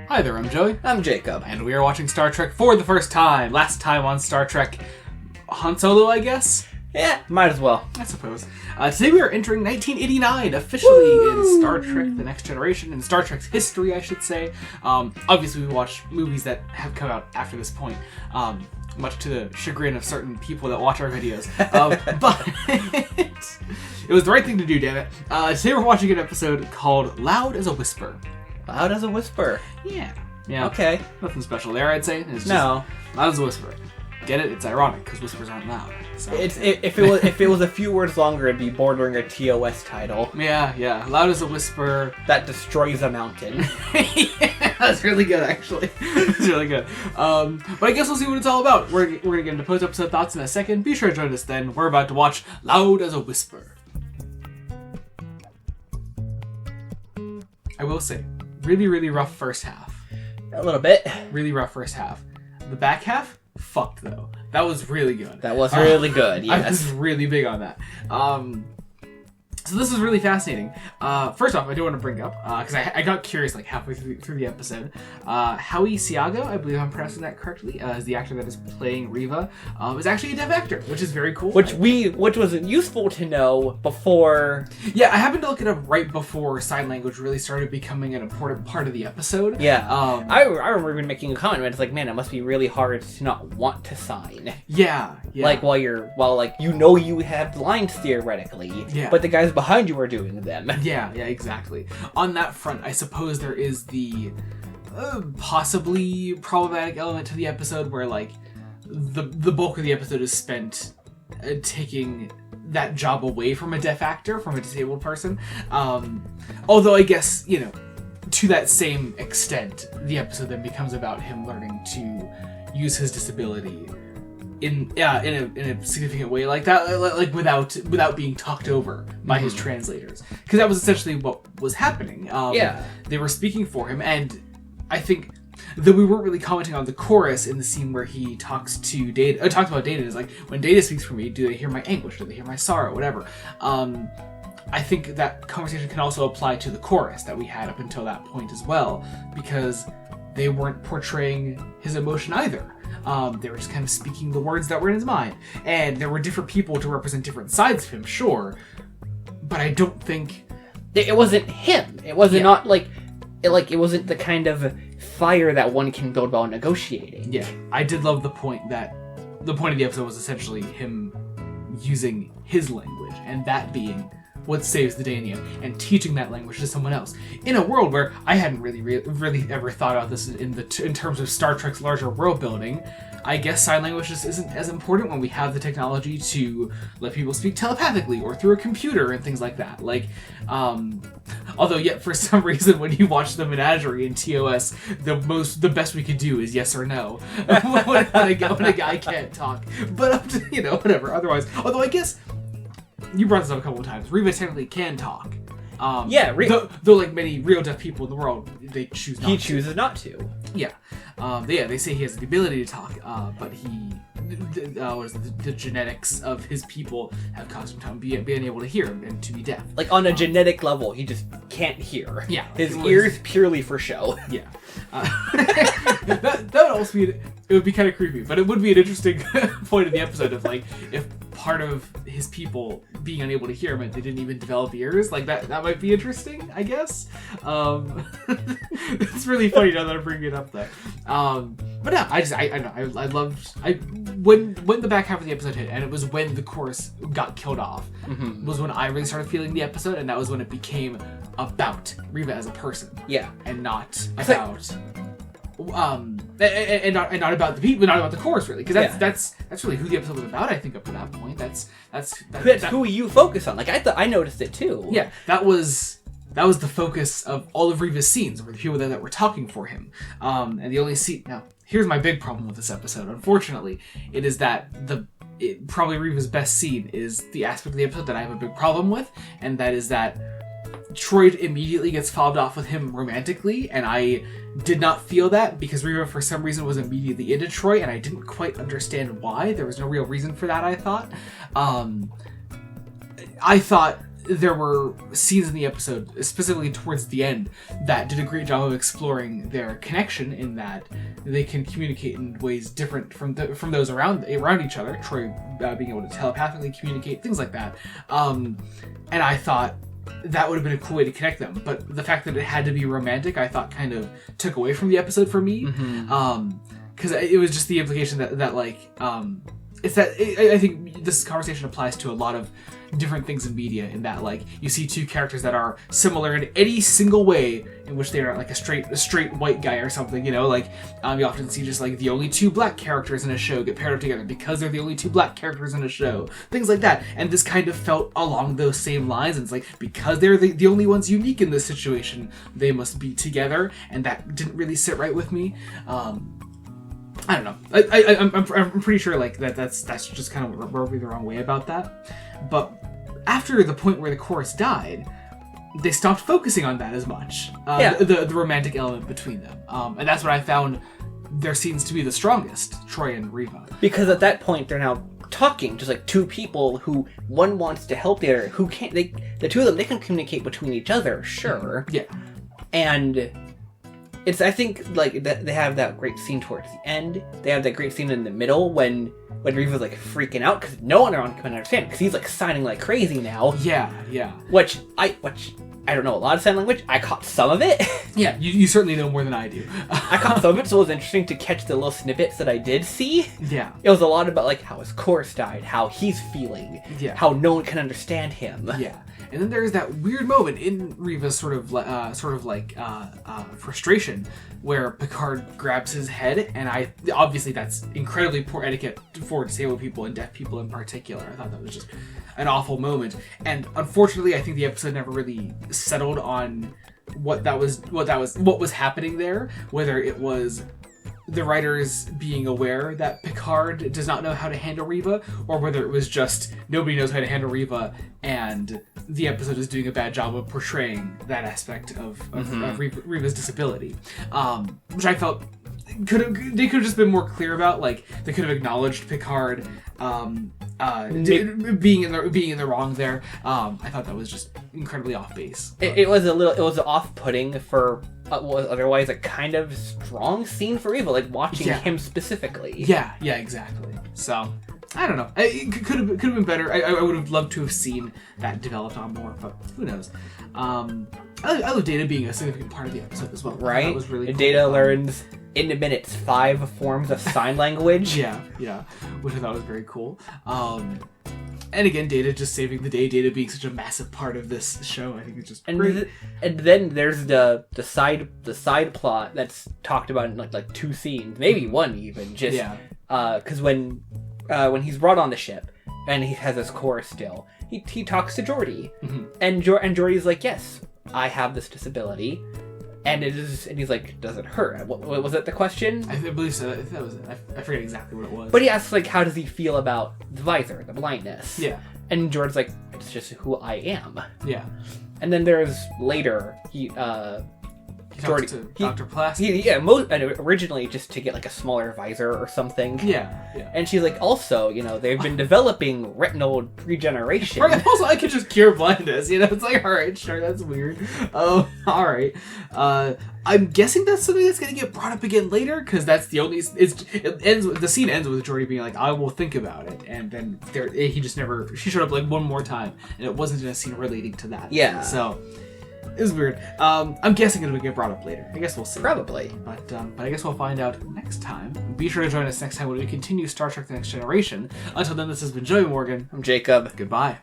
Hi there, I'm Joey. I'm Jacob. And we are watching Star Trek for the first time. Last time on Star Trek, Han Solo, I guess? Yeah, might as well. I suppose. Today we are entering 1989, officially in Star Trek The Next Generation, in Star Trek's history, I should say. Obviously, we watch movies that have come out after this point, much to the chagrin of certain people that watch our videos. But it was the right thing to do, damn it. Today we're watching an episode called Loud as a Whisper. Loud as a whisper. Yeah. Okay. Nothing special there, I'd say. It's just No. loud as a whisper. Get it? It's ironic because whispers aren't loud. So. If it was a few words longer, it'd be bordering a TOS title. Yeah. Loud as a whisper. That destroys a mountain. Yeah, that's really good, actually. It's really good. But I guess we'll see what it's all about. We're gonna get into post-episode thoughts in a second. Be sure to join us then. We're about to watch Loud as a Whisper. I will say, really, really rough first half. A little bit. Really rough first half. The back half, fucked though. That was really good. That was really good, yes. I was really big on that. So this is really fascinating. First off, I do want to bring up, because I got curious like halfway through the episode. Howie Siago, I believe I'm pronouncing that correctly, is the actor that is playing Riva, is actually a deaf actor, which is very cool. Which was useful to know before. Yeah, I happened to look it up right before sign language really started becoming an important part of the episode. Yeah. I remember even making a comment, it's like, man, it must be really hard to not want to sign. Yeah. Like while you have lines theoretically, but the guys behind you are doing them. Yeah, exactly. On that front, I suppose there is the possibly problematic element to the episode where, like, the bulk of the episode is spent taking that job away from a deaf actor, from a disabled person. Although I guess, to that same extent, the episode then becomes about him learning to use his disability in a significant way like that, like without being talked over by his translators, because that was essentially what was happening. They were speaking for him, and I think that we weren't really commenting on the chorus in the scene where he talks to Data. Talks about Data is like, when Data speaks for me, do they hear my anguish? Do they hear my sorrow? Whatever. I think that conversation can also apply to the chorus that we had up until that point as well, because they weren't portraying his emotion either. They were just kind of speaking the words that were in his mind. And there were different people to represent different sides of him, sure. But I don't think... It wasn't him. It wasn't not like... It wasn't the kind of fire that one can build while negotiating. Yeah, I did love the point that... The point of the episode was essentially him using his language, and that being what saves the day in the end, and teaching that language to someone else. In a world where I hadn't really ever thought about this in terms of Star Trek's larger world building, I guess sign language just isn't as important when we have the technology to let people speak telepathically or through a computer and things like that. Like, although yet for some reason when you watch the menagerie in TOS, the best we could do is yes or no when a guy can't talk. But up to, whatever. Otherwise, although I guess. You brought this up a couple of times. Riva technically can talk. Though like many real deaf people in the world, they choose not to. He chooses not to. Yeah. They say he has the ability to talk, but the genetics of his people have caused him to be unable to hear and to be deaf. Like on a genetic level, he just can't hear. Yeah. His ears purely for show. Yeah. That would also be... It would be kind of creepy, but it would be an interesting point of the episode of, like, if part of his people being unable to hear meant they didn't even develop ears. Like, that might be interesting, I guess. It's really funny now that I'm bringing it up, though. But yeah, I loved... When the back half of the episode hit, and it was when the chorus got killed off, was when I really started feeling the episode, and that was when it became about Riva as a person. Yeah. And not about... and not about the people, not about the chorus, really, because that's really who the episode was about. I think up to that point, that's who you focus on. Like I noticed it too. Yeah, that was the focus of all of Riva's scenes, were the people that were talking for him. And the only scene now. Here's my big problem with this episode. Unfortunately, it is that probably Riva's best scene is the aspect of the episode that I have a big problem with, and that is that Troy immediately gets fobbed off with him romantically, and I did not feel that because Riva for some reason was immediately into Troy, and I didn't quite understand why. There was no real reason for that, I thought. I thought there were scenes in the episode, specifically towards the end, that did a great job of exploring their connection in that they can communicate in ways different from those around each other. Troy being able to telepathically communicate, things like that. And I thought that would have been a cool way to connect them. But the fact that it had to be romantic, I thought kind of took away from the episode for me. Because it was just the implication that it's that I think this conversation applies to a lot of different things in media, in that like you see two characters that are similar in any single way in which they are like a straight white guy or something, you know, like you often see just like the only two black characters in a show get paired up together because they're the only two black characters in a show, things like that. And this kind of felt along those same lines, and it's like because they're the only ones unique in this situation, they must be together, and that didn't really sit right with me. I don't know. I'm pretty sure like that's just kind of rubbed me the wrong way about that. But after the point where the chorus died, they stopped focusing on that as much. The romantic element between them, and that's what I found their scenes to be the strongest, Troy and Reva. Because at that point they're now talking just like two people who one wants to help the other, who can't. The two of them, they can communicate between each other, sure. Yeah, and. I think like they have that great scene towards the end. They have that great scene in the middle when Reva's like freaking out because no one around can understand, because he's like signing like crazy now. Yeah. Which I don't know a lot of sign language. I caught some of it. Yeah, you certainly know more than I do. I caught some of it, so it was interesting to catch the little snippets that I did see. Yeah, it was a lot about like how his chorus died, how he's feeling, how no one can understand him. Yeah. And then there's that weird moment in Reva's sort of frustration where Picard grabs his head, and obviously that's incredibly poor etiquette for disabled people and deaf people in particular. I thought that was just an awful moment, and unfortunately, I think the episode never really settled on what was happening there. Whether it was the writers being aware that Picard does not know how to handle Reva, or whether it was just nobody knows how to handle Reva and the episode is doing a bad job of portraying that aspect of Reva's disability, which I felt they could have just been more clear about. Like they could have acknowledged Picard being in the wrong there. I thought that was just incredibly off base. It was off-putting for what was otherwise a kind of strong scene for Reva, like watching him specifically. Yeah, exactly. So I don't know. It could have been better. I would have loved to have seen that developed on more, but who knows? I love Data being a significant part of the episode as well. Right? That was really cool. Data learns in a minute 5 forms of sign language. Yeah, which I thought was very cool. And again, Data just saving the day. Data being such a massive part of this show, I think it's just great. And then there's the side plot that's talked about in like 2 scenes, maybe 1 even. Just because when he's brought on the ship and he has his chorus still, he talks to Geordi, and Geordi's like, yes, I have this disability. And he's like, does it hurt? What was that the question? I believe so. That was it. I forget exactly what it was. But he asks, like, how does he feel about the visor, the blindness? Yeah. And George's like, it's just who I am. Yeah. And then there's later, he talks to Dr. Pulaski. Originally just to get like a smaller visor or something. Yeah. And she's like, also, they've been developing retinal regeneration. Also, I could just cure blindness. It's like, all right, sure, that's weird. All right. I'm guessing that's something that's going to get brought up again later, because that's the only. The scene ends with Geordi being like, I will think about it, and then she showed up like one more time, and it wasn't in a scene relating to that. Yeah. So. It was weird. I'm guessing it'll get brought up later. I guess we'll see. Probably. But I guess we'll find out next time. Be sure to join us next time when we continue Star Trek The Next Generation. Until then, this has been Joey Morgan. I'm Jacob. Goodbye.